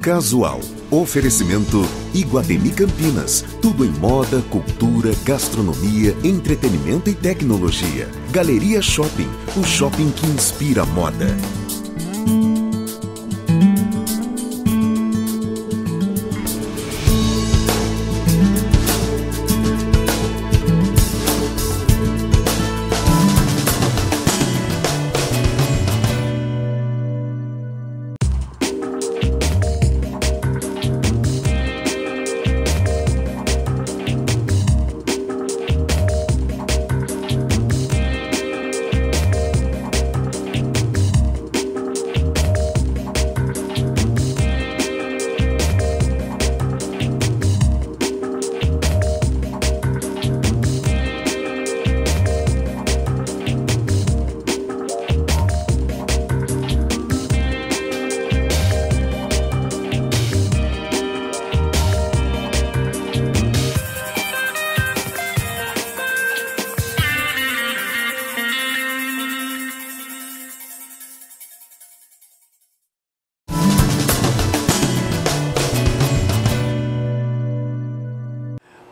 Casual. Oferecimento Iguatemi Campinas. Tudo em moda, cultura, gastronomia, entretenimento e tecnologia. Galeria Shopping. O shopping que inspira a moda.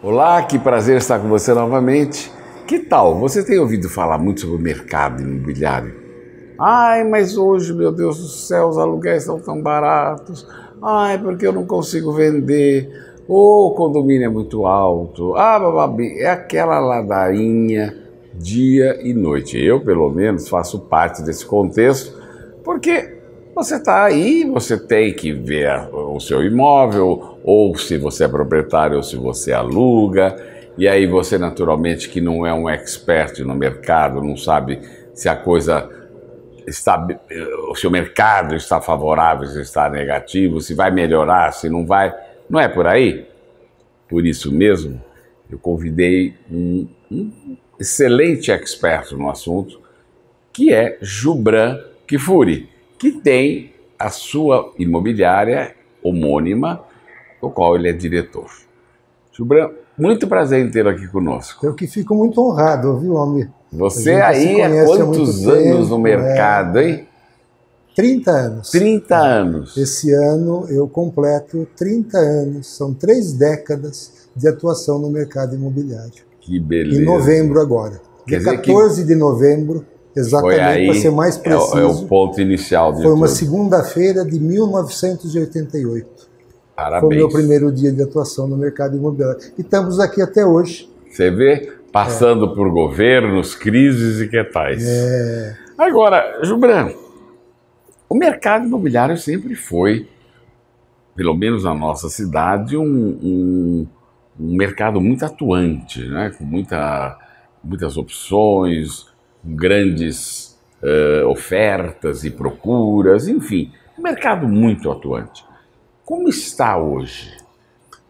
Olá, que prazer estar com você novamente. Que tal? Você tem ouvido falar muito sobre o mercado imobiliário? Ai, mas hoje, meu Deus do céu, os aluguéis estão tão baratos. Ai, porque eu não consigo vender. O condomínio é muito alto. Ah, bababi, é aquela ladainha dia e noite. Eu, pelo menos, faço parte desse contexto, porque você está aí, você tem que ver o seu imóvel, ou se você é proprietário, ou se você aluga, e aí você naturalmente que não é um expert no mercado, não sabe se a coisa está, se o mercado está favorável, se está negativo, se vai melhorar, se não vai, não é por aí? Por isso mesmo, eu convidei um excelente expert no assunto, que é Jubran Kifuri, que tem a sua imobiliária homônima, do qual ele é diretor. Jubran, muito prazer em tê-lo aqui conosco. Eu que fico muito honrado, viu, Almir? Você aí há quantos anos no mercado, hein? 30 anos. 30 anos. Esse ano eu completo 30 anos, são 3 décadas de atuação no mercado imobiliário. Que beleza. Em novembro agora. Dia 14 de novembro, exatamente, para ser mais preciso. É o ponto inicial de Foi uma tudo. segunda-feira de 1988. Parabéns. Foi o meu primeiro dia de atuação no mercado imobiliário. E estamos aqui até hoje. Você vê? Passando por governos, crises e que tais. Agora, Jubran, o mercado imobiliário sempre foi, pelo menos na nossa cidade, um mercado muito atuante, né? Com muitas opções, com grandes ofertas e procuras, enfim, um mercado muito atuante. Como está hoje?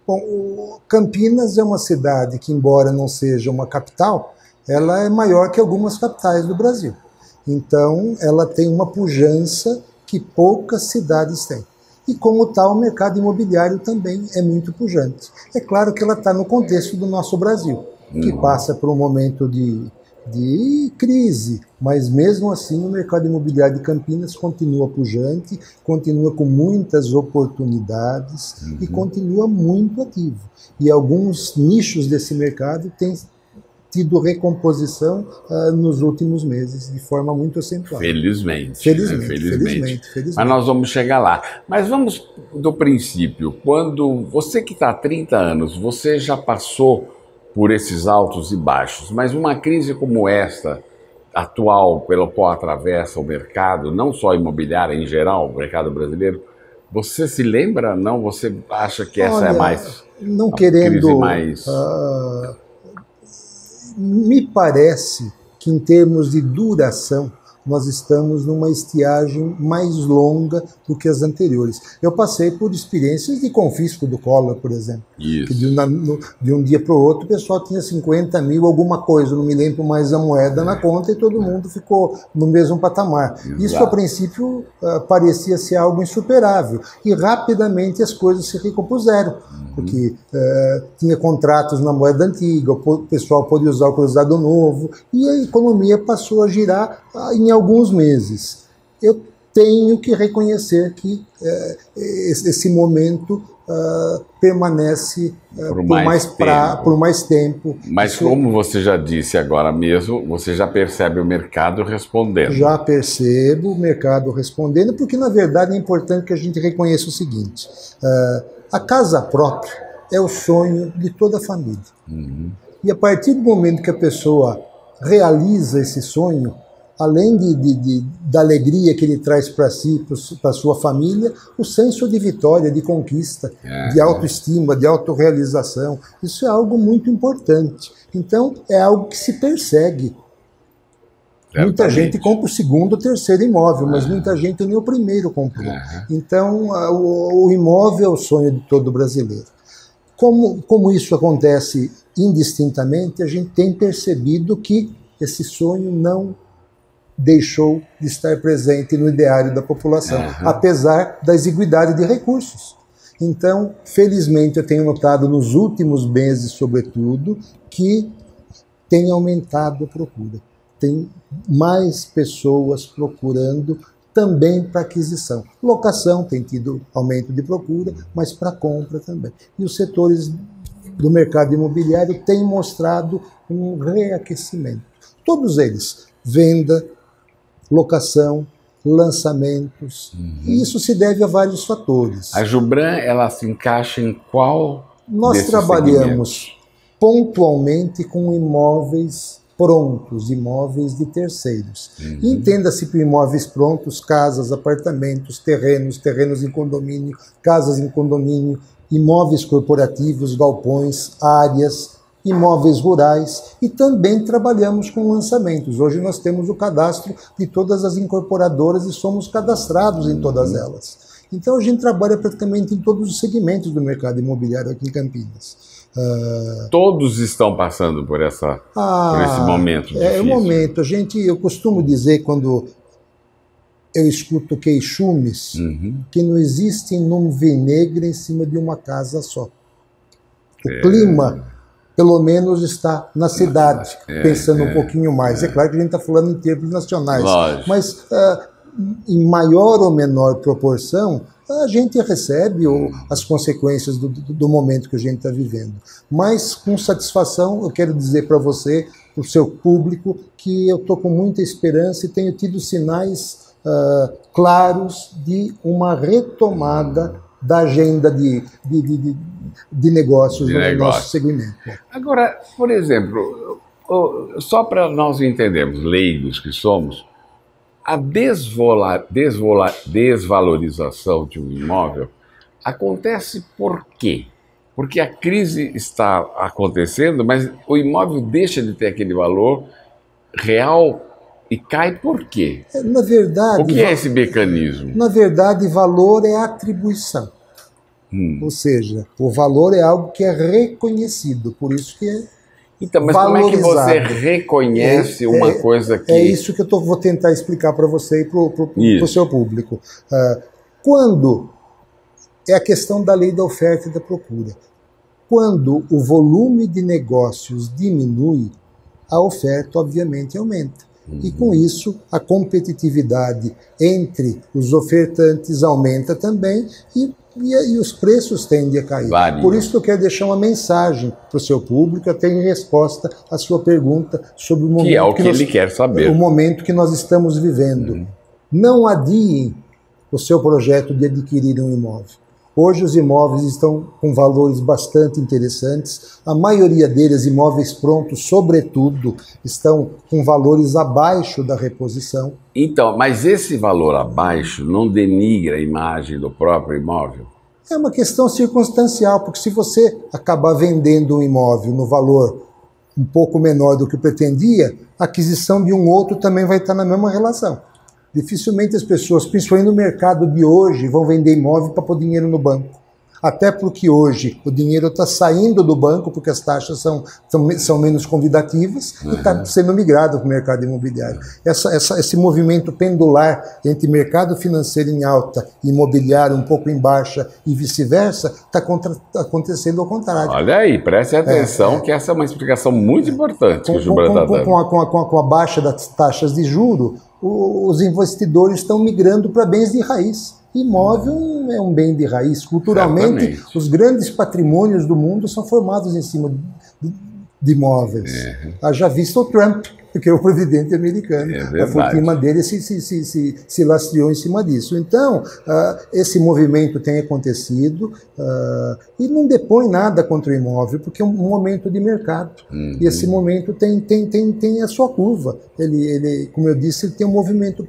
Bom, Campinas é uma cidade que, embora não seja uma capital, ela é maior que algumas capitais do Brasil. Então, ela tem uma pujança que poucas cidades têm. E, como tal, o mercado imobiliário também é muito pujante. É claro que ela está no contexto do nosso Brasil, que passa por um momento de crise, mas mesmo assim o mercado imobiliário de Campinas continua pujante, continua com muitas oportunidades e continua muito ativo. E alguns nichos desse mercado têm tido recomposição nos últimos meses, de forma muito acentuada. Felizmente. Mas nós vamos chegar lá. Mas vamos do princípio. Quando você que está há 30 anos, você já passou por esses altos e baixos, mas uma crise como esta, atual, pela qual atravessa o mercado, não só imobiliário em geral, o mercado brasileiro, você se lembra? Não? Você acha que essa é mais... Não querendo... crise mais... me parece que, em termos de duração, nós estamos numa estiagem mais longa do que as anteriores. Eu passei por experiências de confisco do Collor, por exemplo. Isso. Que de um dia para o outro o pessoal tinha 50 mil, alguma coisa, não me lembro mais a moeda na conta, e todo mundo ficou no mesmo patamar. Exato. Isso, a princípio, parecia ser algo insuperável. E rapidamente as coisas se recompuseram, porque tinha contratos na moeda antiga, o pessoal pôde usar o cruzado novo, e a economia passou a girar em alguns meses. Eu tenho que reconhecer que esse momento permanece por mais tempo. Mas como você já disse agora mesmo, você já percebe o mercado respondendo. Já percebo o mercado respondendo, porque na verdade é importante que a gente reconheça o seguinte, a casa própria é o sonho de toda a família. Uhum. E a partir do momento que a pessoa realiza esse sonho, além da alegria que ele traz para si, para sua família, o senso de vitória, de conquista, de autoestima, de autorrealização, isso é algo muito importante. Então, é algo que se persegue. Muita gente compra o segundo ou terceiro imóvel, mas muita gente nem o primeiro comprou. Então, o imóvel é o sonho de todo brasileiro. Como isso acontece indistintamente, a gente tem percebido que esse sonho não deixou de estar presente no ideário da população, apesar da exiguidade de recursos. Então, felizmente, eu tenho notado nos últimos meses, sobretudo, que tem aumentado a procura. Tem mais pessoas procurando também para aquisição. Locação tem tido aumento de procura, mas para compra também. E os setores do mercado imobiliário têm mostrado um reaquecimento. Todos eles, venda, locação, lançamentos, e isso se deve a vários fatores. A Jubran, ela se encaixa em qual? Nós trabalhamos pontualmente com imóveis prontos, imóveis de terceiros. Entenda-se por imóveis prontos, casas, apartamentos, terrenos em condomínio, casas em condomínio, imóveis corporativos, galpões, áreas, imóveis rurais, e também trabalhamos com lançamentos. Hoje nós temos o cadastro de todas as incorporadoras e somos cadastrados em todas elas. Então a gente trabalha praticamente em todos os segmentos do mercado imobiliário aqui em Campinas. Todos estão passando por esse momento difícil. É o momento. Eu costumo dizer, quando eu escuto queixumes, que não existe nuvem negra em cima de uma casa só. O clima, pelo menos, está na cidade, pensando um pouquinho mais. É claro que a gente está falando em termos nacionais, mas em maior ou menor proporção, a gente recebe as consequências do momento que a gente está vivendo. Mas, com satisfação, eu quero dizer para você, para o seu público, que eu estou com muita esperança e tenho tido sinais claros de uma retomada da agenda de negócios no nosso segmento. Agora, por exemplo, só para nós entendermos, leigos que somos, a desvalorização de um imóvel acontece por quê? Porque a crise está acontecendo, mas o imóvel deixa de ter aquele valor real e cai por quê? Na verdade, o que é esse mecanismo? Na verdade, valor é atribuição. Ou seja, o valor é algo que é reconhecido, por isso que é então, mas valorizado. Como é que você reconhece uma coisa que... É isso que eu vou tentar explicar para você e para o seu público. Quando é a questão da lei da oferta e da procura. Quando o volume de negócios diminui, a oferta obviamente aumenta. E com isso, a competitividade entre os ofertantes aumenta também e os preços tendem a cair. Por isso que eu quero deixar uma mensagem para o seu público, até em resposta à sua pergunta sobre o momento que é o que ele quer saber. O momento que nós estamos vivendo. Não adiem o seu projeto de adquirir um imóvel. Hoje os imóveis estão com valores bastante interessantes. A maioria deles, imóveis prontos, sobretudo, estão com valores abaixo da reposição. Então, mas esse valor abaixo não denigra a imagem do próprio imóvel? É uma questão circunstancial, porque se você acabar vendendo um imóvel no valor um pouco menor do que pretendia, a aquisição de um outro também vai estar na mesma relação. Dificilmente as pessoas, principalmente no mercado de hoje, vão vender imóvel para pôr dinheiro no banco. Até porque hoje o dinheiro está saindo do banco porque as taxas são menos convidativas e está sendo migrado para o mercado imobiliário. Esse movimento pendular entre mercado financeiro em alta e imobiliário um pouco em baixa e vice-versa está acontecendo ao contrário. Olha aí, preste atenção que essa é uma explicação muito importante que o Gilberto está dando. Com a baixa das taxas de juros, os investidores estão migrando para bens de raiz. Imóvel é um bem de raiz. Culturalmente, certamente, os grandes patrimônios do mundo são formados em cima de imóveis. Haja visto o Trump, que é o presidente americano. A fortuna dele se lastreou em cima disso. Então, esse movimento tem acontecido e não depõe nada contra o imóvel, porque é um momento de mercado. E esse momento tem a sua curva. Ele, como eu disse, ele tem um movimento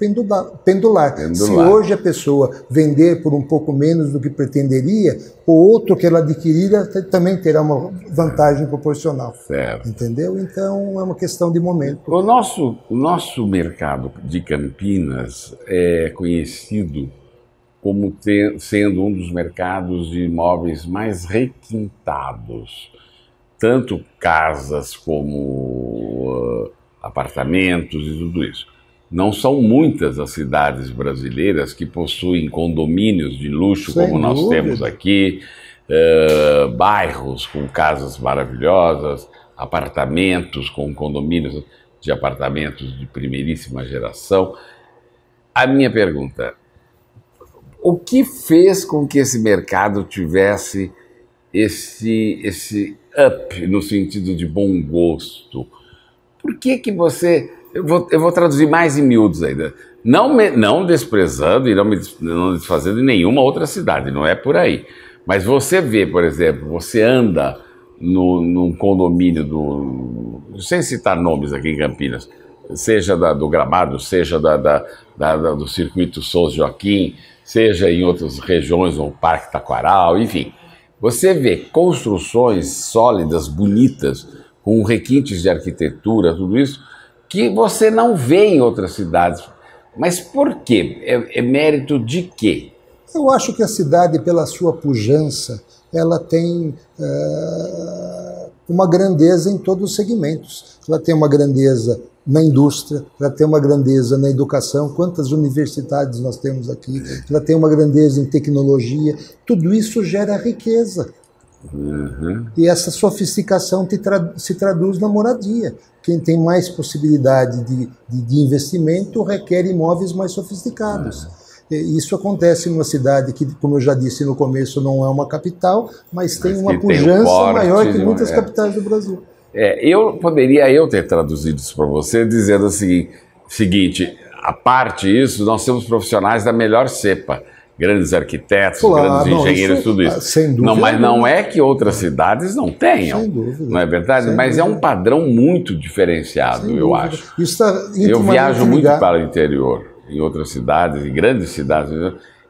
pendular. Se hoje a pessoa vender por um pouco menos do que pretenderia, o outro que ela adquirir também terá uma vantagem proporcional. Certo. Entendeu? Então, é uma questão de momento. O nosso mercado de Campinas é conhecido como sendo um dos mercados de imóveis mais requintados, tanto casas como apartamentos e tudo isso. Não são muitas as cidades brasileiras que possuem condomínios de luxo como nós temos aqui, bairros com casas maravilhosas, apartamentos com condomínios de apartamentos de primeiríssima geração. A minha pergunta: o que fez com que esse mercado tivesse esse up no sentido de bom gosto? Por que você... Eu vou traduzir mais em miúdos ainda. Não desprezando e não desfazendo em nenhuma outra cidade, não é por aí. Mas você vê, por exemplo, você anda num condomínio sem citar nomes aqui em Campinas, seja do Gramado, seja do Circuito Souza Joaquim, seja em outras regiões, no Parque Taquaral, enfim. Você vê construções sólidas, bonitas, com requintes de arquitetura, tudo isso, que você não vê em outras cidades. Mas por quê? É mérito de quê? Eu acho que a cidade, pela sua pujança, ela tem uma grandeza em todos os segmentos. Ela tem uma grandeza na indústria, ela tem uma grandeza na educação. Quantas universidades nós temos aqui? Ela tem uma grandeza em tecnologia. Tudo isso gera riqueza. E essa sofisticação se traduz na moradia. Quem tem mais possibilidade de investimento requer imóveis mais sofisticados. Isso acontece numa cidade que, como eu já disse no começo, não é uma capital, mas tem uma pujança maior que muitas capitais do Brasil. Poderia ter traduzido isso para você, dizendo o seguinte, a parte disso, nós temos profissionais da melhor cepa, grandes arquitetos, grandes engenheiros, tudo isso. Sem dúvida. Mas não é que outras cidades não tenham, sem dúvida, não é verdade? Mas é um padrão muito diferenciado, eu acho. Isso tá eu viajo muito para o interior, em outras cidades, em grandes cidades,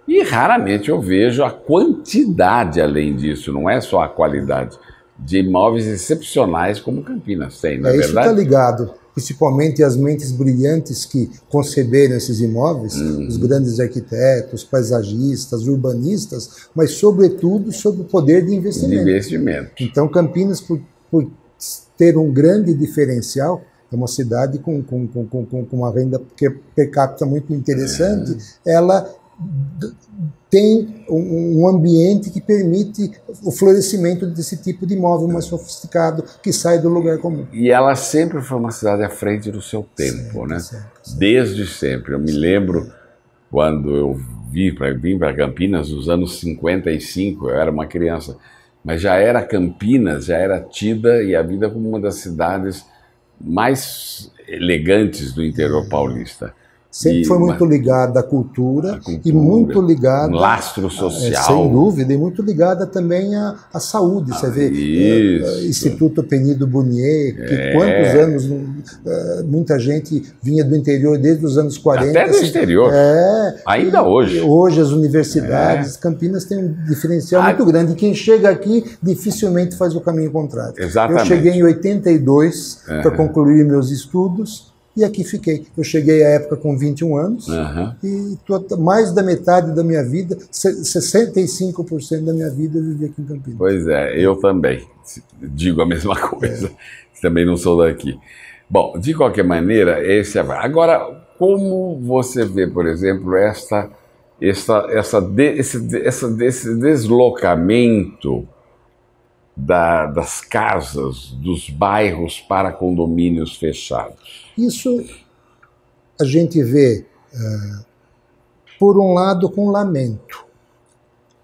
e raramente eu vejo a quantidade além disso, não é só a qualidade, de imóveis excepcionais como Campinas tem, não é verdade? Isso está ligado, principalmente às mentes brilhantes que conceberam esses imóveis, os grandes arquitetos, paisagistas, urbanistas, mas sobretudo sobre o poder de investimento. Então Campinas, por ter um grande diferencial, é uma cidade com uma renda per capita muito interessante, ela tem um ambiente que permite o florescimento desse tipo de imóvel mais sofisticado que sai do lugar comum. E ela sempre foi uma cidade à frente do seu tempo, né? Sempre. Desde sempre. Eu me lembro quando eu vim para Campinas nos anos 55, eu era uma criança, mas já era Campinas, já era tida e a vida como uma das cidades mais elegantes do interior paulista. Sempre foi muito ligada à cultura e muito ligada... Um lastro social. Sem dúvida, e muito ligada também à saúde. Você vê Instituto Penido Bonier, que quantos anos, muita gente vinha do interior desde os anos 40. Até do exterior. Ainda hoje. Hoje as universidades, Campinas tem um diferencial muito grande. E quem chega aqui dificilmente faz o caminho contrário. Exatamente. Eu cheguei em 82 para concluir meus estudos. e aqui fiquei. Eu cheguei à época com 21 anos e mais da metade da minha vida, 65% da minha vida eu vivi aqui em Campinas. Pois é, eu também digo a mesma coisa, também não sou daqui. Bom, de qualquer maneira, esse é... Agora, como você vê, por exemplo, esse deslocamento das casas, dos bairros para condomínios fechados? Isso a gente vê, por um lado, com lamento.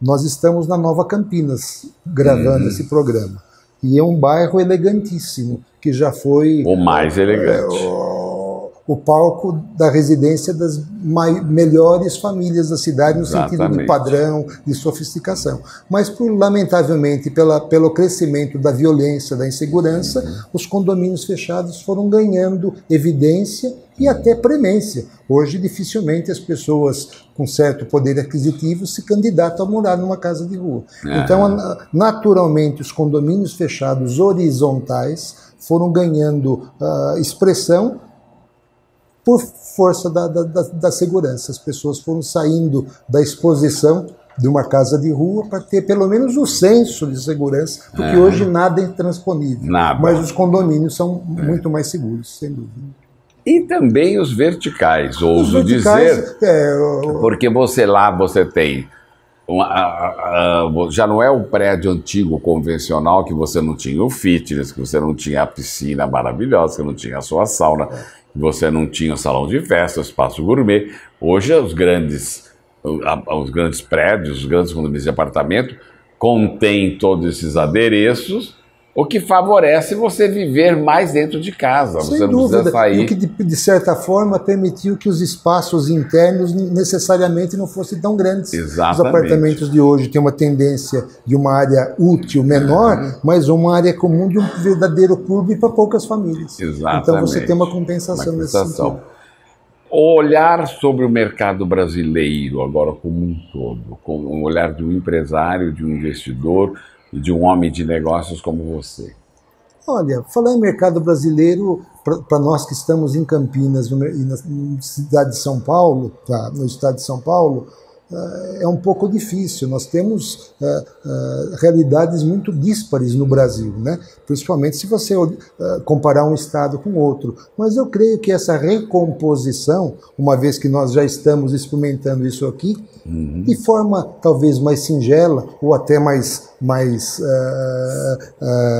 Nós estamos na Nova Campinas, gravando esse programa. E é um bairro elegantíssimo, que já foi... O mais elegante. O palco da residência das melhores famílias da cidade, no sentido de padrão, de sofisticação. Mas, lamentavelmente, pelo crescimento da violência, da insegurança, os condomínios fechados foram ganhando evidência e até premência. Hoje, dificilmente as pessoas com certo poder aquisitivo se candidatam a morar numa casa de rua. Então, naturalmente, os condomínios fechados horizontais foram ganhando expressão por força da segurança. As pessoas foram saindo da exposição de uma casa de rua para ter pelo menos o senso de segurança, porque hoje nada é intransponível. Mas os condomínios são muito mais seguros, sem dúvida. E também os verticais, ouso dizer, porque você tem... já não é um prédio antigo, convencional, que você não tinha o fitness, que você não tinha a piscina maravilhosa, que não tinha a sua sauna, que você não tinha o salão de festa, o espaço gourmet. Hoje os grandes prédios, os grandes condomínios de apartamento contêm todos esses adereços, o que favorece você viver mais dentro de casa. Sem você não dúvida. Precisa sair. E que, de certa forma, permitiu que os espaços internos necessariamente não fossem tão grandes. Exatamente. Os apartamentos de hoje têm uma tendência de uma área útil menor, mas uma área comum de um verdadeiro clube para poucas famílias. Exatamente. Então você tem uma compensação nesse sentido. Olhar sobre o mercado brasileiro agora como um todo, com o olhar de um empresário, de um investidor, de um homem de negócios como você. Olha, falar em mercado brasileiro, para nós que estamos em Campinas e na cidade de São Paulo, no estado de São Paulo, é um pouco difícil. Nós temos realidades muito díspares no Brasil, né? Principalmente se você comparar um estado com outro. Mas eu creio que essa recomposição, uma vez que nós já estamos experimentando isso aqui, de forma talvez mais singela ou até mais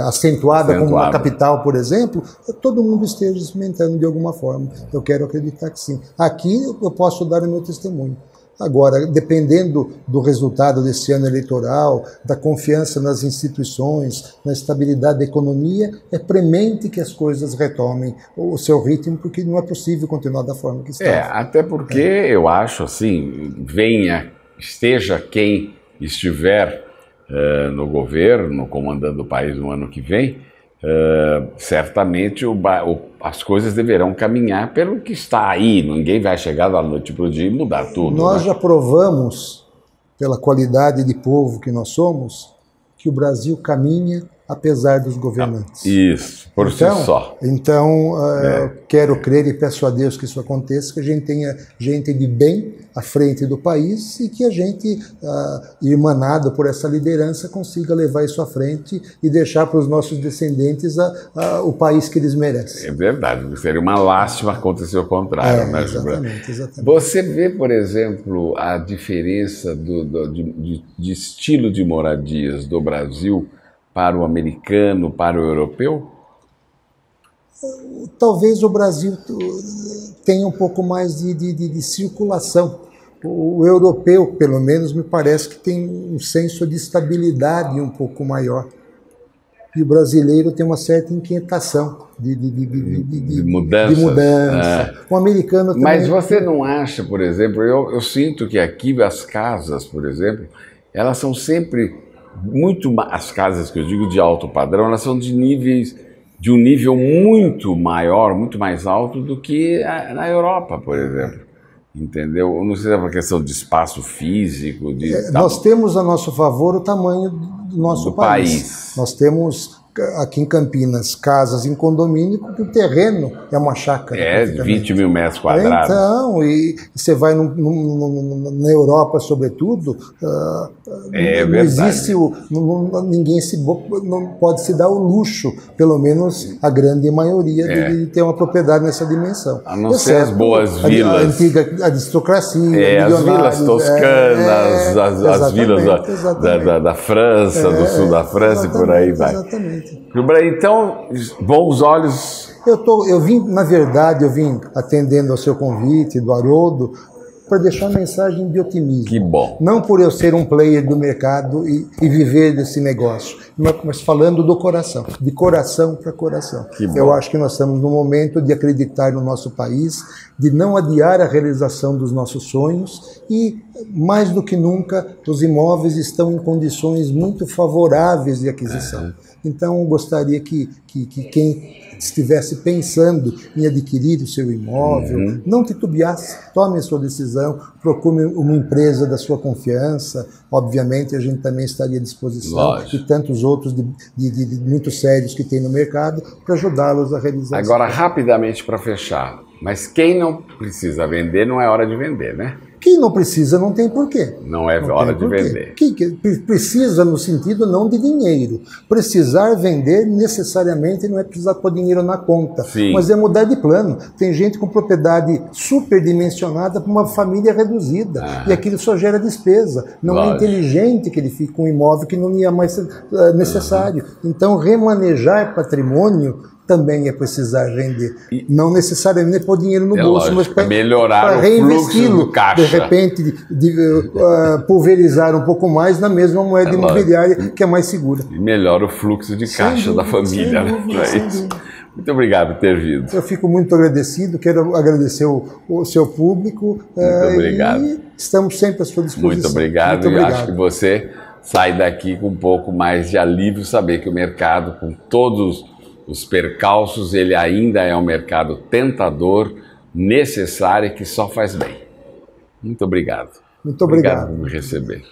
acentuada, como na capital, por exemplo, todo mundo esteja experimentando de alguma forma. Eu quero acreditar que sim. Aqui eu posso dar o meu testemunho. Agora, dependendo do resultado desse ano eleitoral, da confiança nas instituições, na estabilidade da economia, é premente que as coisas retomem o seu ritmo, porque não é possível continuar da forma que está. Até porque eu acho assim, esteja quem estiver no governo, comandando o país no ano que vem, certamente as coisas deverão caminhar pelo que está aí. Ninguém vai chegar da noite para o dia e mudar tudo. Nós já provamos, pela qualidade de povo que nós somos, que o Brasil caminha apesar dos governantes. Isso, por si só. Então, quero crer e peço a Deus que isso aconteça, que a gente tenha gente de bem à frente do país e que a gente, irmanado por essa liderança, consiga levar isso à frente e deixar para os nossos descendentes o país que eles merecem. É verdade, seria uma lástima acontecer o contrário, né, exatamente. Você vê, por exemplo, a diferença de estilo de moradias do Brasil para o americano, para o europeu? Talvez o Brasil tenha um pouco mais de circulação. O europeu, pelo menos, me parece que tem um senso de estabilidade um pouco maior. E o brasileiro tem uma certa inquietação de mudança. O americano também... Mas você não acha, por exemplo, eu sinto que aqui as casas, por exemplo, elas são sempre... as casas que eu digo de alto padrão, elas são de um nível muito maior, muito mais alto do que na Europa, por exemplo. Entendeu? Não sei se é uma questão de espaço físico. Nós temos a nosso favor o tamanho do nosso país. Nós temos aqui em Campinas, casas em condomínio, porque o terreno é uma chácara. É, 20 mil metros quadrados. Então, e você vai na Europa, sobretudo, não existe ninguém não pode se dar o luxo, pelo menos a grande maioria, de ter uma propriedade nessa dimensão. A não ser as boas vilas. A antiga aristocracia, as vilas toscanas, as vilas da França, do sul da França e por aí vai. Exatamente. Então, bons olhos. Eu vim atendendo ao seu convite, do Haroldo, para deixar uma mensagem de otimismo. Que bom. Não por eu ser um player do mercado e viver desse negócio, mas falando do coração, de coração para coração. Eu acho que nós estamos no momento de acreditar no nosso país, de não adiar a realização dos nossos sonhos e, mais do que nunca, os imóveis estão em condições muito favoráveis de aquisição. Então, eu gostaria que quem estivesse pensando em adquirir o seu imóvel, não titubeasse, tome a sua decisão, procure uma empresa da sua confiança. Obviamente, a gente também estaria à disposição, lógico, e tantos outros muito sérios que tem no mercado, para ajudá-los a realizar. Agora, rapidamente para fechar, mas quem não precisa vender, não é hora de vender, né? Quem não precisa não tem porquê. Não é hora de vender. Quem precisa no sentido não de dinheiro. Precisar vender necessariamente não é precisar pôr dinheiro na conta, mas é mudar de plano. Tem gente com propriedade superdimensionada para uma família reduzida e aquilo só gera despesa. Não é inteligente que ele fique com um imóvel que não é mais necessário. Então, remanejar patrimônio também é precisar vender. Não necessariamente pôr dinheiro no bolso, mas para melhorar o fluxo do caixa. De repente, pulverizar um pouco mais na mesma moeda imobiliária, que é mais segura. E melhora o fluxo de caixa da família. Muito obrigado por ter vindo. Eu fico muito agradecido, quero agradecer o seu público. Muito obrigado. E estamos sempre à sua disposição. Muito obrigado. E acho que você sai daqui com um pouco mais de alívio, saber que o mercado, com todos os percalços, ele ainda é um mercado tentador, necessário e que só faz bem. Muito obrigado. Muito obrigado. Obrigado por me receber.